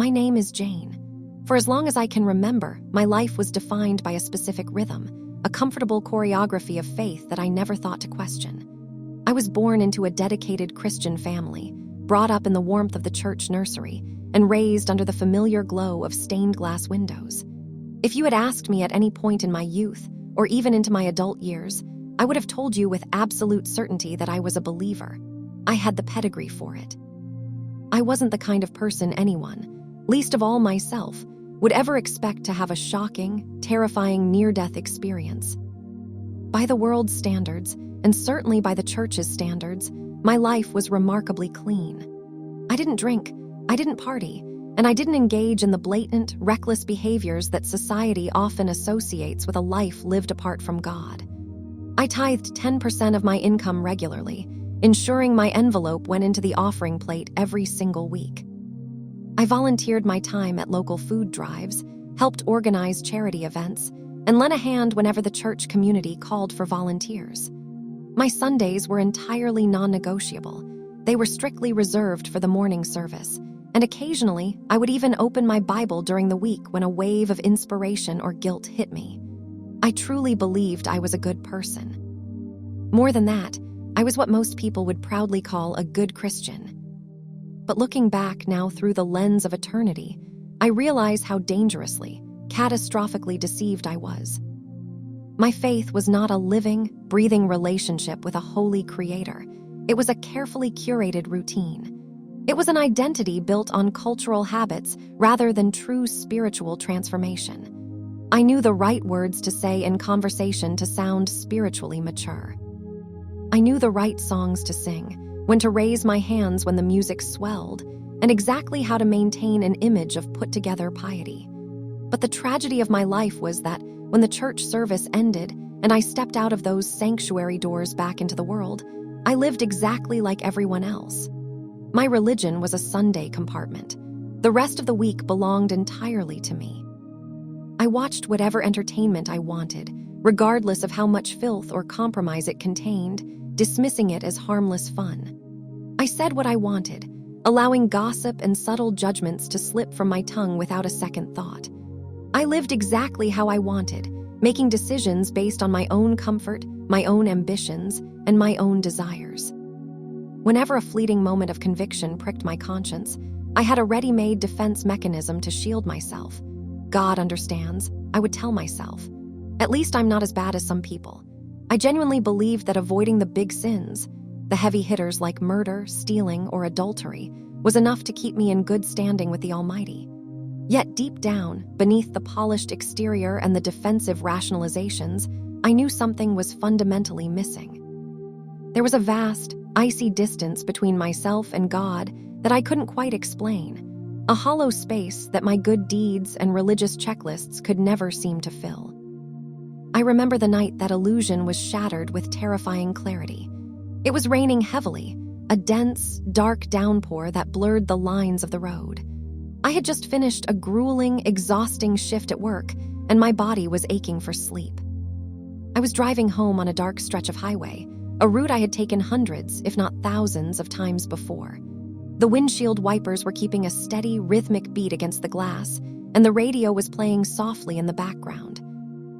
My name is Jane. For as long as I can remember, my life was defined by a specific rhythm, a comfortable choreography of faith that I never thought to question. I was born into a dedicated Christian family, brought up in the warmth of the church nursery, and raised under the familiar glow of stained glass windows. If you had asked me at any point in my youth, or even into my adult years, I would have told you with absolute certainty that I was a believer. I had the pedigree for it. I wasn't the kind of person anyone, least of all myself, would ever expect to have a shocking, terrifying near-death experience. By the world's standards, and certainly by the church's standards, my life was remarkably clean. I didn't drink, I didn't party, and I didn't engage in the blatant, reckless behaviors that society often associates with a life lived apart from God. I tithed 10% of my income regularly, ensuring my envelope went into the offering plate every single week. I volunteered my time at local food drives, helped organize charity events, and lent a hand whenever the church community called for volunteers. My Sundays were entirely non-negotiable. They were strictly reserved for the morning service, and occasionally I would even open my Bible during the week when a wave of inspiration or guilt hit me. I truly believed I was a good person. More than that, I was what most people would proudly call a good Christian. But looking back now through the lens of eternity, I realize how dangerously, catastrophically deceived I was. My faith was not a living, breathing relationship with a holy creator. It was a carefully curated routine. It was an identity built on cultural habits rather than true spiritual transformation. I knew the right words to say in conversation to sound spiritually mature. I knew the right songs to sing, when to raise my hands when the music swelled, and exactly how to maintain an image of put-together piety. But the tragedy of my life was that when the church service ended and I stepped out of those sanctuary doors back into the world, I lived exactly like everyone else. My religion was a Sunday compartment. The rest of the week belonged entirely to me. I watched whatever entertainment I wanted, regardless of how much filth or compromise it contained, dismissing it as harmless fun. I said what I wanted, allowing gossip and subtle judgments to slip from my tongue without a second thought. I lived exactly how I wanted, making decisions based on my own comfort, my own ambitions, and my own desires. Whenever a fleeting moment of conviction pricked my conscience, I had a ready-made defense mechanism to shield myself. God understands, I would tell myself. At least I'm not as bad as some people. I genuinely believed that avoiding the big sins, the heavy hitters like murder, stealing, or adultery, was enough to keep me in good standing with the Almighty. Yet deep down, beneath the polished exterior and the defensive rationalizations, I knew something was fundamentally missing. There was a vast, icy distance between myself and God that I couldn't quite explain, a hollow space that my good deeds and religious checklists could never seem to fill. I remember the night that illusion was shattered with terrifying clarity. It was raining heavily, a dense, dark downpour that blurred the lines of the road. I had just finished a grueling, exhausting shift at work, and my body was aching for sleep. I was driving home on a dark stretch of highway, a route I had taken hundreds, if not thousands, of times before. The windshield wipers were keeping a steady, rhythmic beat against the glass, and the radio was playing softly in the background.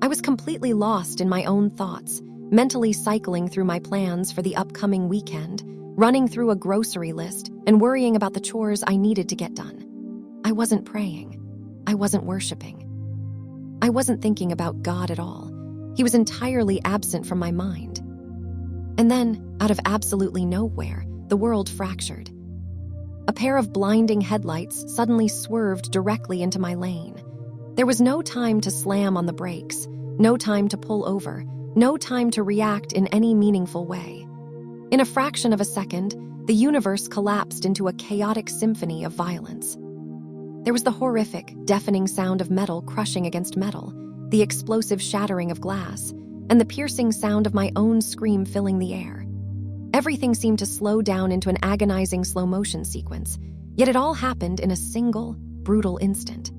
I was completely lost in my own thoughts, mentally cycling through my plans for the upcoming weekend, running through a grocery list, and worrying about the chores I needed to get done. I wasn't praying. I wasn't worshiping. I wasn't thinking about God at all. He was entirely absent from my mind. And then, out of absolutely nowhere, the world fractured. A pair of blinding headlights suddenly swerved directly into my lane. There was no time to slam on the brakes, no time to pull over, no time to react in any meaningful way. In a fraction of a second, the universe collapsed into a chaotic symphony of violence. There was the horrific, deafening sound of metal crushing against metal, the explosive shattering of glass, and the piercing sound of my own scream filling the air. Everything seemed to slow down into an agonizing slow-motion sequence, yet it all happened in a single, brutal instant.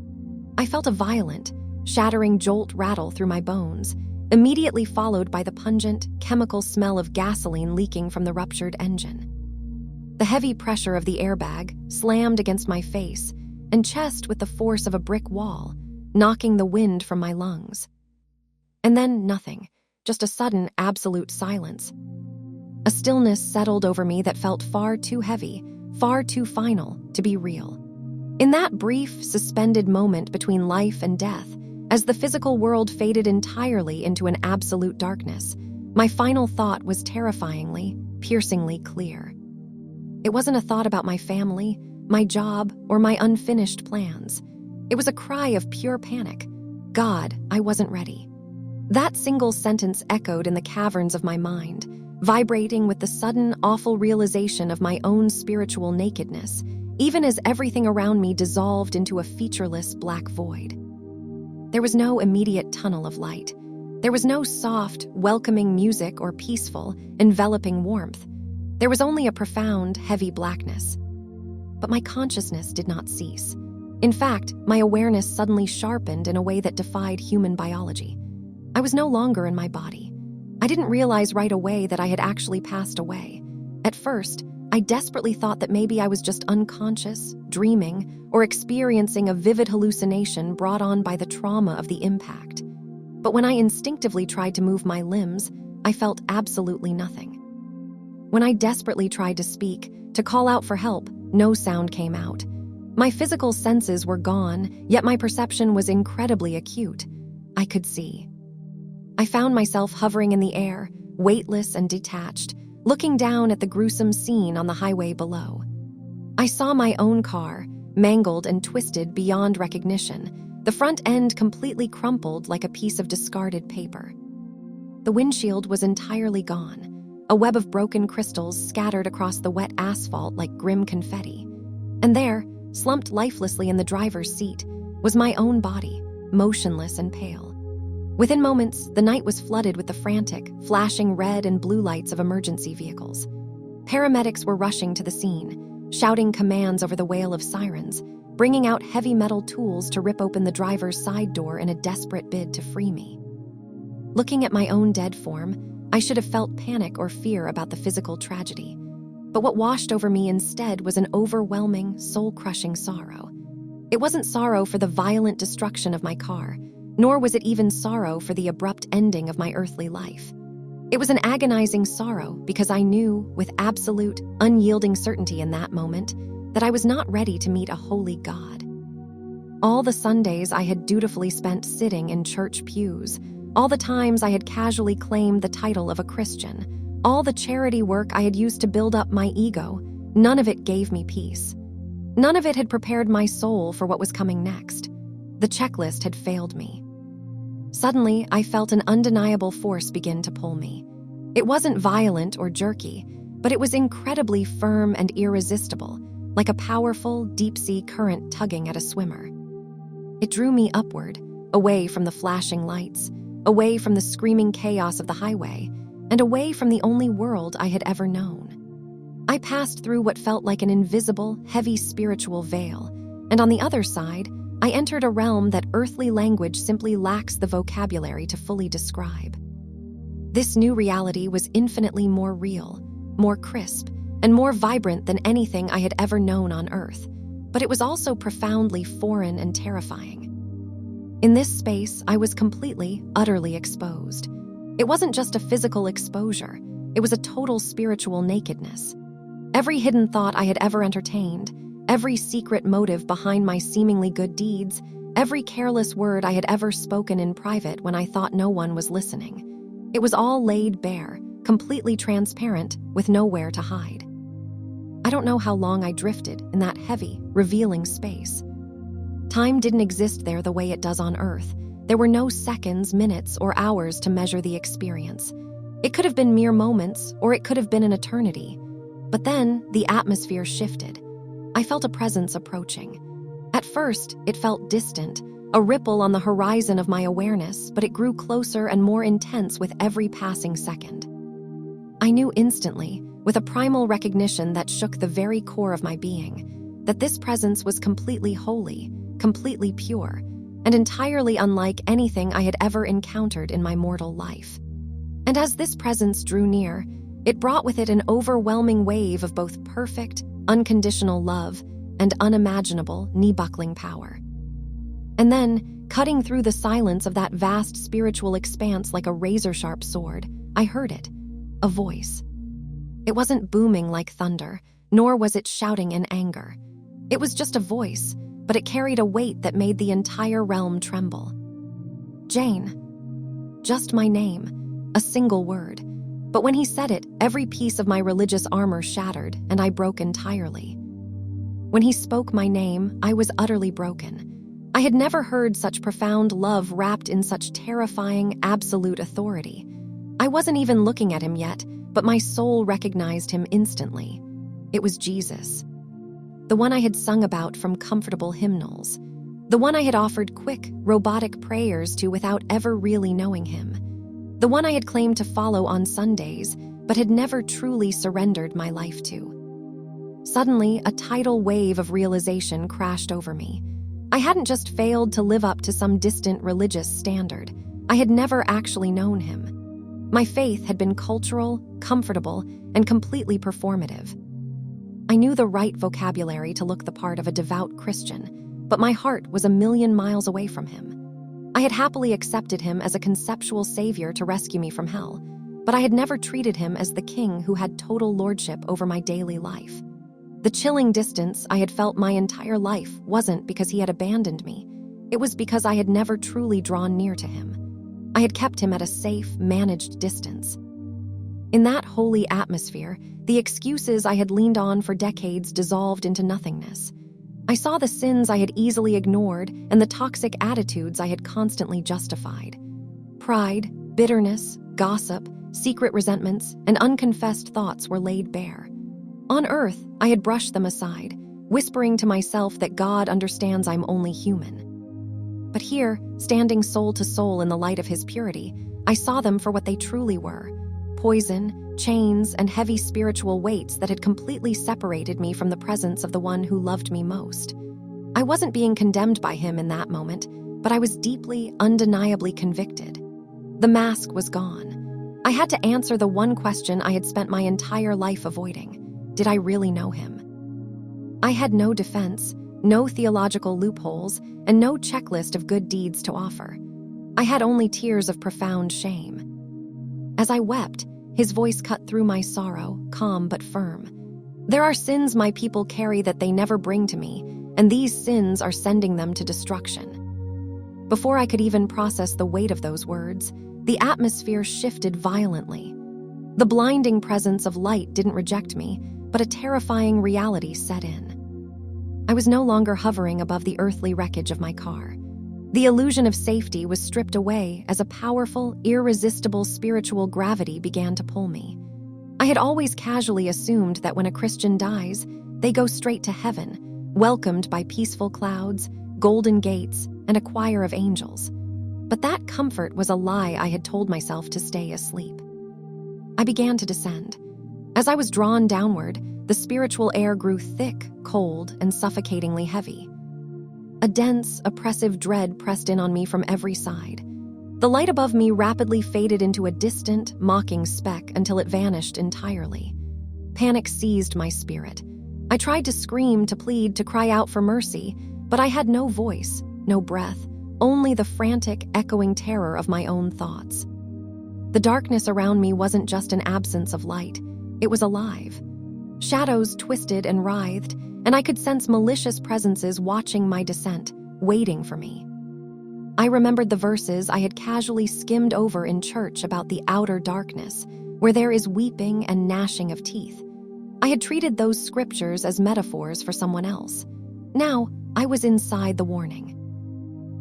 I felt a violent, shattering jolt rattle through my bones, immediately followed by the pungent, chemical smell of gasoline leaking from the ruptured engine. The heavy pressure of the airbag slammed against my face, and chest with the force of a brick wall, knocking the wind from my lungs. And then nothing, just a sudden absolute silence. A stillness settled over me that felt far too heavy, far too final to be real. In that brief, suspended moment between life and death, as the physical world faded entirely into an absolute darkness, my final thought was terrifyingly, piercingly clear. It wasn't a thought about my family, my job, or my unfinished plans. It was a cry of pure panic. God, I wasn't ready. That single sentence echoed in the caverns of my mind, vibrating with the sudden, awful realization of my own spiritual nakedness, even as everything around me dissolved into a featureless black void. There was no immediate tunnel of light. There was no soft, welcoming music or peaceful, enveloping warmth. There was only a profound, heavy blackness. But my consciousness did not cease. In fact, my awareness suddenly sharpened in a way that defied human biology. I was no longer in my body. I didn't realize right away that I had actually passed away. At first, I desperately thought that maybe I was just unconscious, dreaming, or experiencing a vivid hallucination brought on by the trauma of the impact. But when I instinctively tried to move my limbs, I felt absolutely nothing. When I desperately tried to speak, to call out for help, no sound came out. My physical senses were gone, yet my perception was incredibly acute. I could see. I found myself hovering in the air, weightless and detached, looking down at the gruesome scene on the highway below. I saw my own car, mangled and twisted beyond recognition, the front end completely crumpled like a piece of discarded paper. The windshield was entirely gone, a web of broken crystals scattered across the wet asphalt like grim confetti. And there, slumped lifelessly in the driver's seat, was my own body, motionless and pale. Within moments, the night was flooded with the frantic, flashing red and blue lights of emergency vehicles. Paramedics were rushing to the scene, shouting commands over the wail of sirens, bringing out heavy metal tools to rip open the driver's side door in a desperate bid to free me. Looking at my own dead form, I should have felt panic or fear about the physical tragedy. But what washed over me instead was an overwhelming, soul-crushing sorrow. It wasn't sorrow for the violent destruction of my car, nor was it even sorrow for the abrupt ending of my earthly life. It was an agonizing sorrow because I knew, with absolute, unyielding certainty in that moment, that I was not ready to meet a holy God. All the Sundays I had dutifully spent sitting in church pews, all the times I had casually claimed the title of a Christian, all the charity work I had used to build up my ego, none of it gave me peace. None of it had prepared my soul for what was coming next. The checklist had failed me. Suddenly, I felt an undeniable force begin to pull me. It wasn't violent or jerky, but it was incredibly firm and irresistible, like a powerful, deep-sea current tugging at a swimmer. It drew me upward, away from the flashing lights, away from the screaming chaos of the highway, and away from the only world I had ever known. I passed through what felt like an invisible, heavy spiritual veil, and on the other side, I entered a realm that earthly language simply lacks the vocabulary to fully describe. This new reality was infinitely more real, more crisp, and more vibrant than anything I had ever known on Earth, but it was also profoundly foreign and terrifying. In this space, I was completely, utterly exposed. It wasn't just a physical exposure, it was a total spiritual nakedness. Every hidden thought I had ever entertained, every secret motive behind my seemingly good deeds, every careless word I had ever spoken in private when I thought no one was listening. It was all laid bare, completely transparent, with nowhere to hide. I don't know how long I drifted in that heavy, revealing space. Time didn't exist there the way it does on Earth. There were no seconds, minutes, or hours to measure the experience. It could have been mere moments, or it could have been an eternity. But then, the atmosphere shifted. I felt a presence approaching. At first, it felt distant, a ripple on the horizon of my awareness, but it grew closer and more intense with every passing second. I knew instantly, with a primal recognition that shook the very core of my being, that this presence was completely holy, completely pure, and entirely unlike anything I had ever encountered in my mortal life. And as this presence drew near, it brought with it an overwhelming wave of both perfect, unconditional love and unimaginable, knee-buckling power. And then, cutting through the silence of that vast spiritual expanse like a razor-sharp sword, I heard it, a voice. It wasn't booming like thunder, nor was it shouting in anger. It was just a voice, but it carried a weight that made the entire realm tremble. Jane. Just my name, a single word. But when he said it, every piece of my religious armor shattered, and I broke entirely. When he spoke my name, I was utterly broken. I had never heard such profound love wrapped in such terrifying, absolute authority. I wasn't even looking at him yet, but my soul recognized him instantly. It was Jesus. The one I had sung about from comfortable hymnals. The one I had offered quick, robotic prayers to without ever really knowing him. The one I had claimed to follow on Sundays, but had never truly surrendered my life to. Suddenly, a tidal wave of realization crashed over me. I hadn't just failed to live up to some distant religious standard. I had never actually known him. My faith had been cultural, comfortable, and completely performative. I knew the right vocabulary to look the part of a devout Christian, but my heart was a million miles away from him. I had happily accepted him as a conceptual savior to rescue me from hell, but I had never treated him as the king who had total lordship over my daily life. The chilling distance I had felt my entire life wasn't because he had abandoned me. It was because I had never truly drawn near to him. I had kept him at a safe, managed distance. In that holy atmosphere, the excuses I had leaned on for decades dissolved into nothingness. I saw the sins I had easily ignored and the toxic attitudes I had constantly justified. Pride, bitterness, gossip, secret resentments, and unconfessed thoughts were laid bare. On earth, I had brushed them aside, whispering to myself that God understands I'm only human. But here, standing soul to soul in the light of his purity, I saw them for what they truly were: poison, chains, and heavy spiritual weights that had completely separated me from the presence of the one who loved me most. I wasn't being condemned by him in that moment, but I was deeply, undeniably convicted. The mask was gone. I had to answer the one question I had spent my entire life avoiding. Did I really know him? I had no defense, no theological loopholes, and no checklist of good deeds to offer. I had only tears of profound shame. As I wept, his voice cut through my sorrow, calm but firm. There are sins my people carry that they never bring to me, and these sins are sending them to destruction. Before I could even process the weight of those words, the atmosphere shifted violently. The blinding presence of light didn't reject me, but a terrifying reality set in. I was no longer hovering above the earthly wreckage of my car. The illusion of safety was stripped away as a powerful, irresistible spiritual gravity began to pull me. I had always casually assumed that when a Christian dies, they go straight to heaven, welcomed by peaceful clouds, golden gates, and a choir of angels. But that comfort was a lie I had told myself to stay asleep. I began to descend. As I was drawn downward, the spiritual air grew thick, cold, and suffocatingly heavy. A dense, oppressive dread pressed in on me from every side. The light above me rapidly faded into a distant, mocking speck until it vanished entirely. Panic seized my spirit. I tried to scream, to plead, to cry out for mercy, but I had no voice, no breath, only the frantic, echoing terror of my own thoughts. The darkness around me wasn't just an absence of light. It was alive. Shadows twisted and writhed, and I could sense malicious presences watching my descent, waiting for me. I remembered the verses I had casually skimmed over in church about the outer darkness, where there is weeping and gnashing of teeth. I had treated those scriptures as metaphors for someone else. Now, I was inside the warning.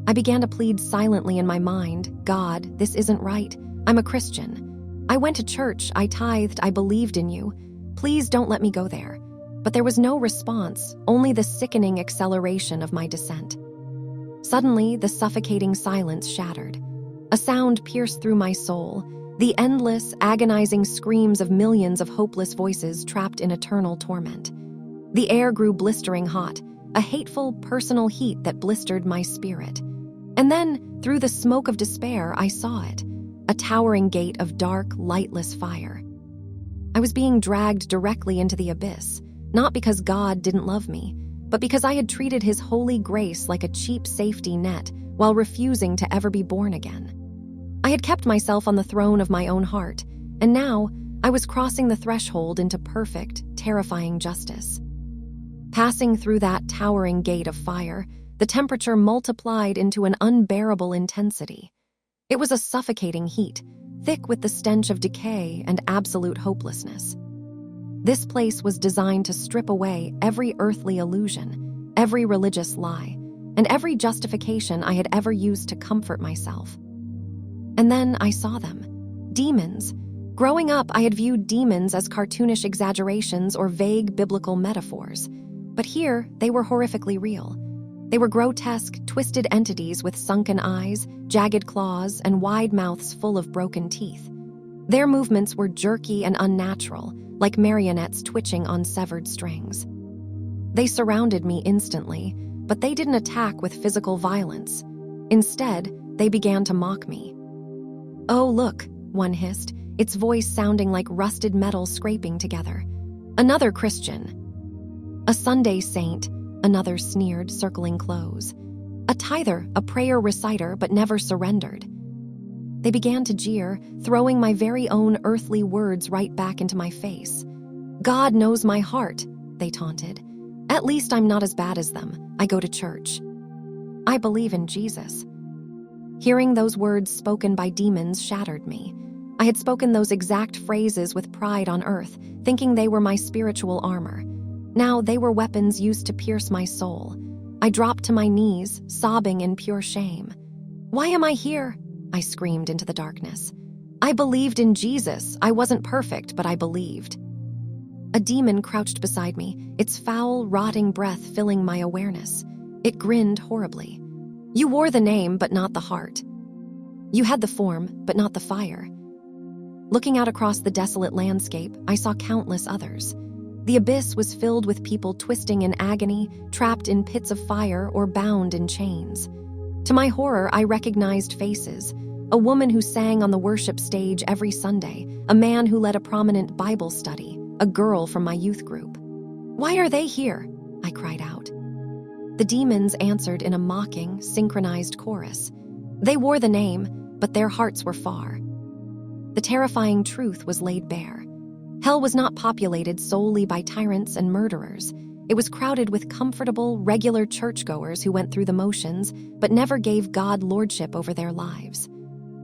I began to plead silently in my mind, God, this isn't right. I'm a Christian. I went to church, I tithed, I believed in you. Please don't let me go there. But there was no response, only the sickening acceleration of my descent. Suddenly, the suffocating silence shattered. A sound pierced through my soul, the endless, agonizing screams of millions of hopeless voices trapped in eternal torment. The air grew blistering hot, a hateful, personal heat that blistered my spirit. And then, through the smoke of despair, I saw it. A towering gate of dark, lightless fire. I was being dragged directly into the abyss, not because God didn't love me, but because I had treated his holy grace like a cheap safety net while refusing to ever be born again. I had kept myself on the throne of my own heart, and now I was crossing the threshold into perfect, terrifying justice. Passing through that towering gate of fire, the temperature multiplied into an unbearable intensity. It was a suffocating heat, thick with the stench of decay and absolute hopelessness. This place was designed to strip away every earthly illusion, every religious lie, and every justification I had ever used to comfort myself. And then I saw them. Demons. Growing up, I had viewed demons as cartoonish exaggerations or vague biblical metaphors. But here, they were horrifically real. They were grotesque, twisted entities with sunken eyes, jagged claws, and wide mouths full of broken teeth. Their movements were jerky and unnatural, like marionettes twitching on severed strings. They surrounded me instantly, but they didn't attack with physical violence. Instead, they began to mock me. "Oh, look," one hissed, its voice sounding like rusted metal scraping together. "Another Christian." "A Sunday saint," another sneered, circling close. "A tither, a prayer reciter, but never surrendered." They began to jeer, throwing my very own earthly words right back into my face. "God knows my heart," they taunted. "At least I'm not as bad as them. I go to church. I believe in Jesus." Hearing those words spoken by demons shattered me. I had spoken those exact phrases with pride on earth, thinking they were my spiritual armor. Now they were weapons used to pierce my soul. I dropped to my knees, sobbing in pure shame. "Why am I here?" I screamed into the darkness. "I believed in Jesus. I wasn't perfect, but I believed." A demon crouched beside me, its foul, rotting breath filling my awareness. It grinned horribly. "You wore the name, but not the heart. You had the form, but not the fire." Looking out across the desolate landscape, I saw countless others. The abyss was filled with people twisting in agony, trapped in pits of fire, or bound in chains. To my horror, I recognized faces. A woman who sang on the worship stage every Sunday, a man who led a prominent Bible study, a girl from my youth group. "Why are they here?" I cried out. The demons answered in a mocking, synchronized chorus. They wore the name, but their hearts were far. The terrifying truth was laid bare. Hell was not populated solely by tyrants and murderers. It was crowded with comfortable, regular churchgoers who went through the motions, but never gave God lordship over their lives.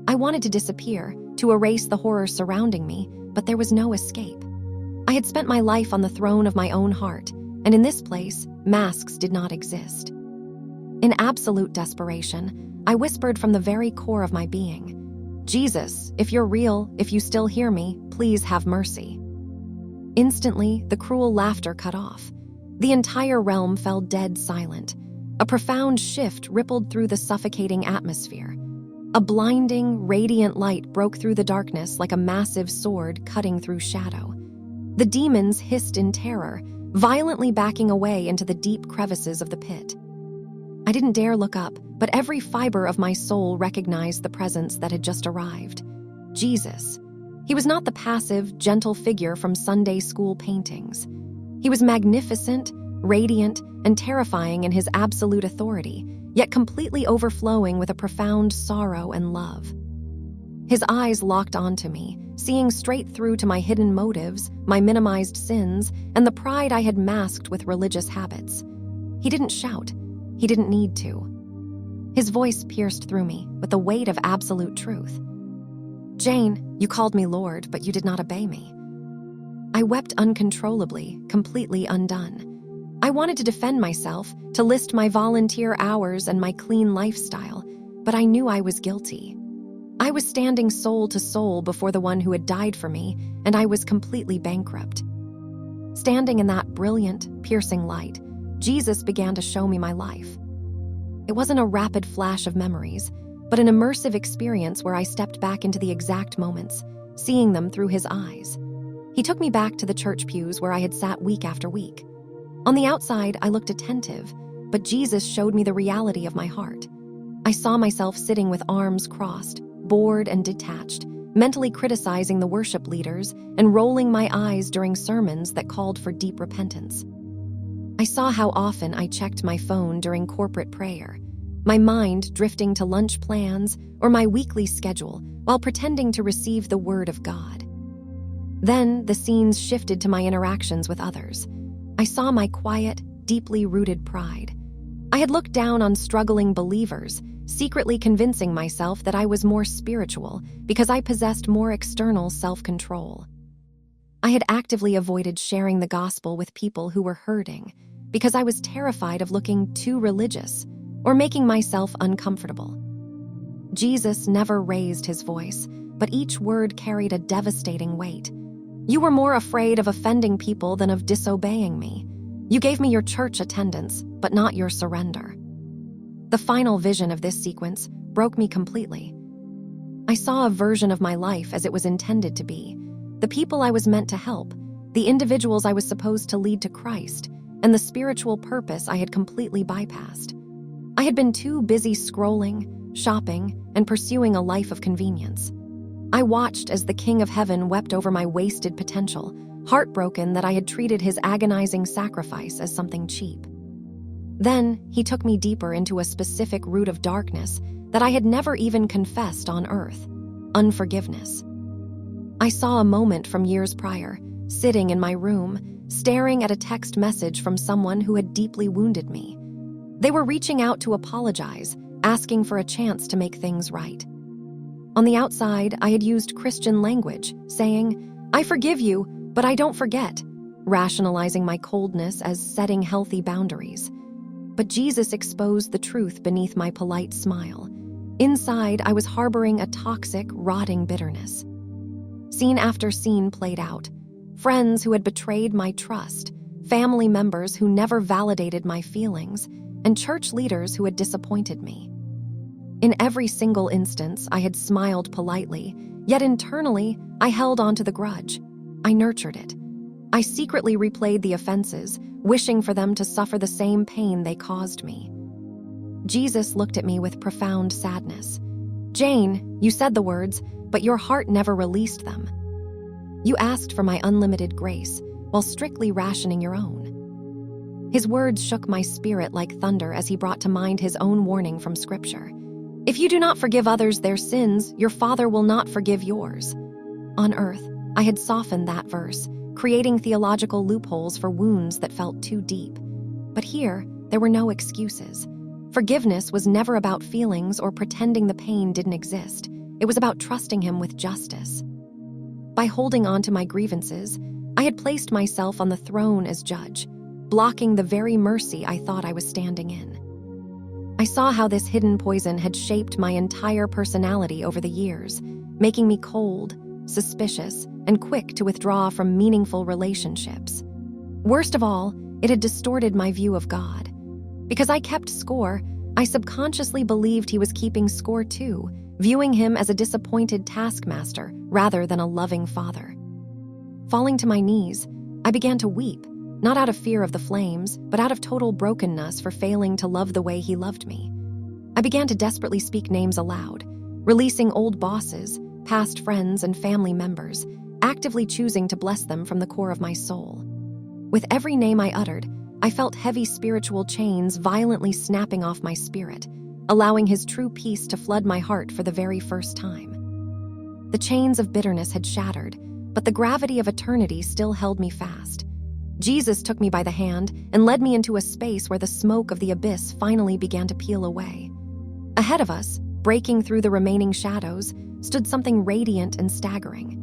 I wanted to disappear, to erase the horror surrounding me, but there was no escape. I had spent my life on the throne of my own heart, and in this place, masks did not exist. In absolute desperation, I whispered from the very core of my being, "Jesus, if you're real, if you still hear me, please have mercy." Instantly, the cruel laughter cut off. The entire realm fell dead silent. A profound shift rippled through the suffocating atmosphere. A blinding, radiant light broke through the darkness like a massive sword cutting through shadow. The demons hissed in terror, violently backing away into the deep crevices of the pit. I didn't dare look up, but every fiber of my soul recognized the presence that had just arrived. Jesus. He was not the passive, gentle figure from Sunday school paintings. He was magnificent, radiant, and terrifying in his absolute authority, yet completely overflowing with a profound sorrow and love. His eyes locked onto me, seeing straight through to my hidden motives, my minimized sins, and the pride I had masked with religious habits. He didn't shout. He didn't need to. His voice pierced through me with the weight of absolute truth. "Jane, you called me Lord, but you did not obey me." I wept uncontrollably, completely undone. I wanted to defend myself, to list my volunteer hours and my clean lifestyle, but I knew I was guilty. I was standing soul to soul before the one who had died for me, and I was completely bankrupt. Standing in that brilliant, piercing light, Jesus began to show me my life. It wasn't a rapid flash of memories, but an immersive experience where I stepped back into the exact moments, seeing them through his eyes. He took me back to the church pews where I had sat week after week. On the outside, I looked attentive, but Jesus showed me the reality of my heart. I saw myself sitting with arms crossed, bored and detached, mentally criticizing the worship leaders and rolling my eyes during sermons that called for deep repentance. I saw how often I checked my phone during corporate prayer, my mind drifting to lunch plans or my weekly schedule while pretending to receive the word of God. Then the scenes shifted to my interactions with others. I saw my quiet, deeply rooted pride. I had looked down on struggling believers, secretly convincing myself that I was more spiritual because I possessed more external self-control. I had actively avoided sharing the gospel with people who were hurting because I was terrified of looking too religious or making myself uncomfortable. Jesus never raised his voice, but each word carried a devastating weight. You were more afraid of offending people than of disobeying me. You gave me your church attendance, but not your surrender. The final vision of this sequence broke me completely. I saw a version of my life as it was intended to be, the people I was meant to help, the individuals I was supposed to lead to Christ, and the spiritual purpose I had completely bypassed. I had been too busy scrolling, shopping, and pursuing a life of convenience. I watched as the King of Heaven wept over my wasted potential, heartbroken that I had treated his agonizing sacrifice as something cheap. Then he took me deeper into a specific root of darkness that I had never even confessed on earth: unforgiveness. I saw a moment from years prior, sitting in my room, staring at a text message from someone who had deeply wounded me. They were reaching out to apologize, asking for a chance to make things right. On the outside, I had used Christian language, saying, "I forgive you, but I don't forget," rationalizing my coldness as setting healthy boundaries. But Jesus exposed the truth beneath my polite smile. Inside, I was harboring a toxic, rotting bitterness. Scene after scene played out. Friends who had betrayed my trust, family members who never validated my feelings, and church leaders who had disappointed me. In every single instance, I had smiled politely, yet internally, I held onto the grudge. I nurtured it. I secretly replayed the offenses, wishing for them to suffer the same pain they caused me. Jesus looked at me with profound sadness. "Jane, you said the words, but your heart never released them. You asked for my unlimited grace, while strictly rationing your own." His words shook my spirit like thunder as he brought to mind his own warning from Scripture. "If you do not forgive others their sins, your Father will not forgive yours." On earth, I had softened that verse, creating theological loopholes for wounds that felt too deep. But here, there were no excuses. Forgiveness was never about feelings or pretending the pain didn't exist. It was about trusting him with justice. By holding on to my grievances, I had placed myself on the throne as judge, blocking the very mercy I thought I was standing in. I saw how this hidden poison had shaped my entire personality over the years, making me cold, suspicious, and quick to withdraw from meaningful relationships. Worst of all, it had distorted my view of God. Because I kept score, I subconsciously believed he was keeping score too, viewing him as a disappointed taskmaster rather than a loving father. Falling to my knees, I began to weep, not out of fear of the flames, but out of total brokenness for failing to love the way he loved me. I began to desperately speak names aloud, releasing old bosses, past friends, and family members, actively choosing to bless them from the core of my soul. With every name I uttered, I felt heavy spiritual chains violently snapping off my spirit, allowing his true peace to flood my heart for the very first time. The chains of bitterness had shattered, but the gravity of eternity still held me fast. Jesus took me by the hand and led me into a space where the smoke of the abyss finally began to peel away. Ahead of us, breaking through the remaining shadows, stood something radiant and staggering.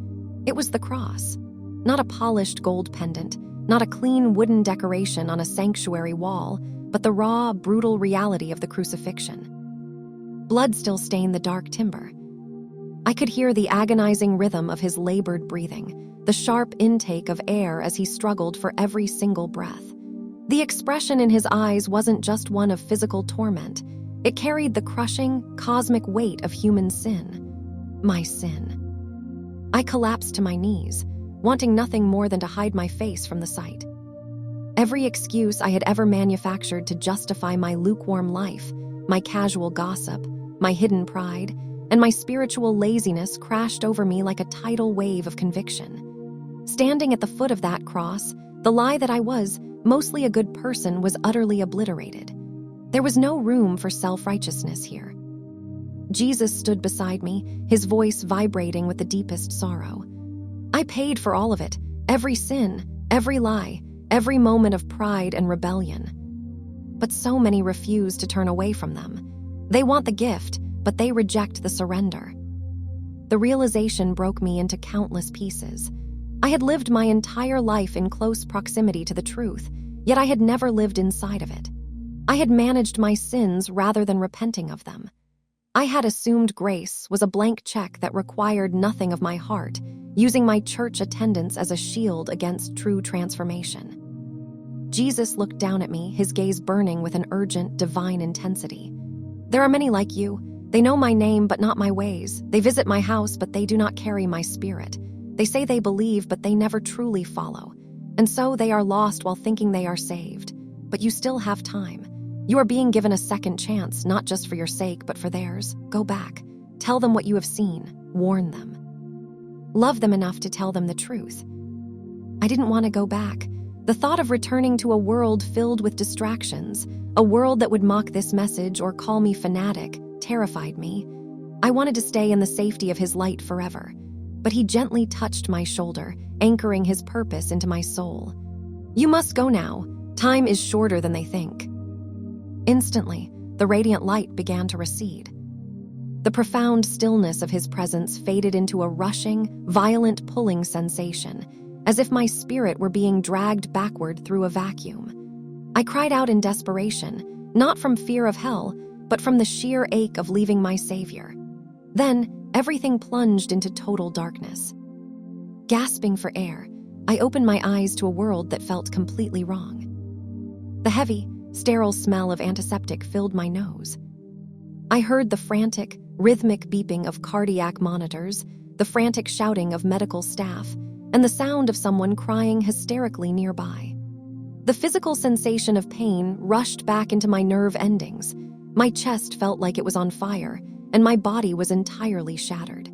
It was the cross, not a polished gold pendant, not a clean wooden decoration on a sanctuary wall, but the raw, brutal reality of the crucifixion. Blood still stained the dark timber. I could hear the agonizing rhythm of his labored breathing, the sharp intake of air as he struggled for every single breath. The expression in his eyes wasn't just one of physical torment. It carried the crushing, cosmic weight of human sin. My sin. I collapsed to my knees, wanting nothing more than to hide my face from the sight. Every excuse I had ever manufactured to justify my lukewarm life, my casual gossip, my hidden pride, and my spiritual laziness crashed over me like a tidal wave of conviction. Standing at the foot of that cross, The lie that I was mostly a good person was utterly obliterated. There was no room for self-righteousness here. Jesus stood beside me, his voice vibrating with the deepest sorrow. I paid for all of it, every sin, every lie, every moment of pride and rebellion. But so many refuse to turn away from them. They want the gift, but they reject the surrender. The realization broke me into countless pieces. I had lived my entire life in close proximity to the truth, yet I had never lived inside of it. I had managed my sins rather than repenting of them. I had assumed grace was a blank check that required nothing of my heart, using my church attendance as a shield against true transformation. Jesus looked down at me, his gaze burning with an urgent, divine intensity. There are many like you. They know my name but not my ways. They visit my house but they do not carry my spirit. They say they believe but they never truly follow. And so they are lost while thinking they are saved. But you still have time. You are being given a second chance, not just for your sake but for theirs. Go back. Tell them what you have seen. Warn them. Love them enough to tell them the truth. I didn't want to go back. The thought of returning to a world filled with distractions, a world that would mock this message or call me fanatic, terrified me. I wanted to stay in the safety of his light forever. But he gently touched my shoulder, anchoring his purpose into my soul. You must go now. Time is shorter than they think. Instantly, the radiant light began to recede. The profound stillness of his presence faded into a rushing, violent pulling sensation, as if my spirit were being dragged backward through a vacuum. I cried out in desperation, not from fear of hell, but from the sheer ache of leaving my Savior. Then, everything plunged into total darkness. Gasping for air, I opened my eyes to a world that felt completely wrong. The heavy, sterile smell of antiseptic filled my nose. I heard the frantic, rhythmic beeping of cardiac monitors, the frantic shouting of medical staff, and the sound of someone crying hysterically nearby. The physical sensation of pain rushed back into my nerve endings. My chest felt like it was on fire, and my body was entirely shattered.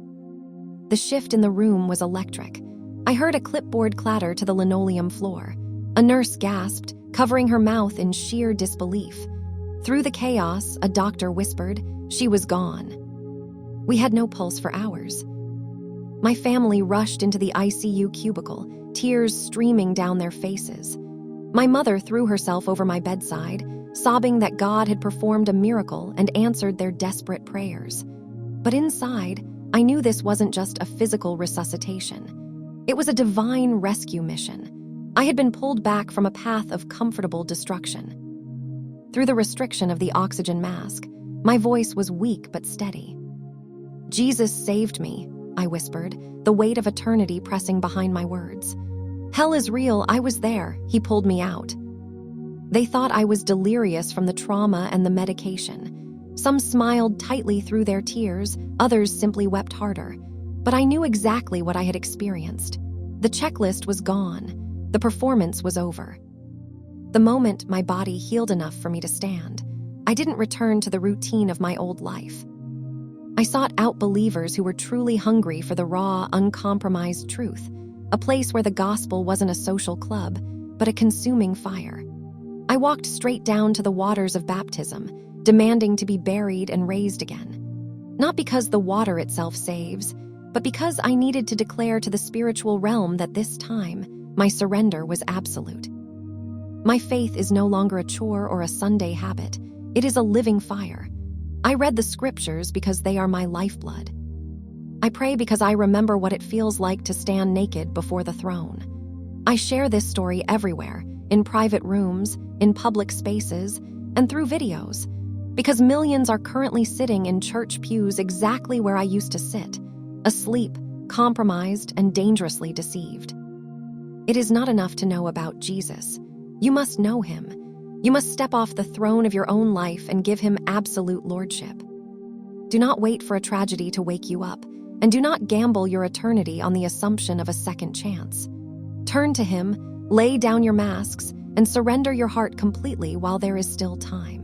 The shift in the room was electric. I heard a clipboard clatter to the linoleum floor. A nurse gasped, covering her mouth in sheer disbelief. Through the chaos, a doctor whispered, she was gone. We had no pulse for hours. My family rushed into the ICU cubicle, tears streaming down their faces. My mother threw herself over my bedside, sobbing that God had performed a miracle and answered their desperate prayers. But inside, I knew this wasn't just a physical resuscitation. It was a divine rescue mission. I had been pulled back from a path of comfortable destruction. Through the restriction of the oxygen mask, my voice was weak but steady. Jesus saved me, I whispered, the weight of eternity pressing behind my words. Hell is real, I was there, he pulled me out. They thought I was delirious from the trauma and the medication. Some smiled tightly through their tears, others simply wept harder. But I knew exactly what I had experienced. The checklist was gone. The performance was over. The moment my body healed enough for me to stand, I didn't return to the routine of my old life. I sought out believers who were truly hungry for the raw, uncompromised truth, a place where the gospel wasn't a social club, but a consuming fire. I walked straight down to the waters of baptism, demanding to be buried and raised again. Not because the water itself saves, but because I needed to declare to the spiritual realm that this time, my surrender was absolute. My faith is no longer a chore or a Sunday habit. It is a living fire. I read the scriptures because they are my lifeblood. I pray because I remember what it feels like to stand naked before the throne. I share this story everywhere, in private rooms, in public spaces, and through videos, because millions are currently sitting in church pews exactly where I used to sit, asleep, compromised, and dangerously deceived. It is not enough to know about Jesus. You must know him. You must step off the throne of your own life and give him absolute lordship. Do not wait for a tragedy to wake you up, and do not gamble your eternity on the assumption of a second chance. Turn to him, lay down your masks, and surrender your heart completely while there is still time.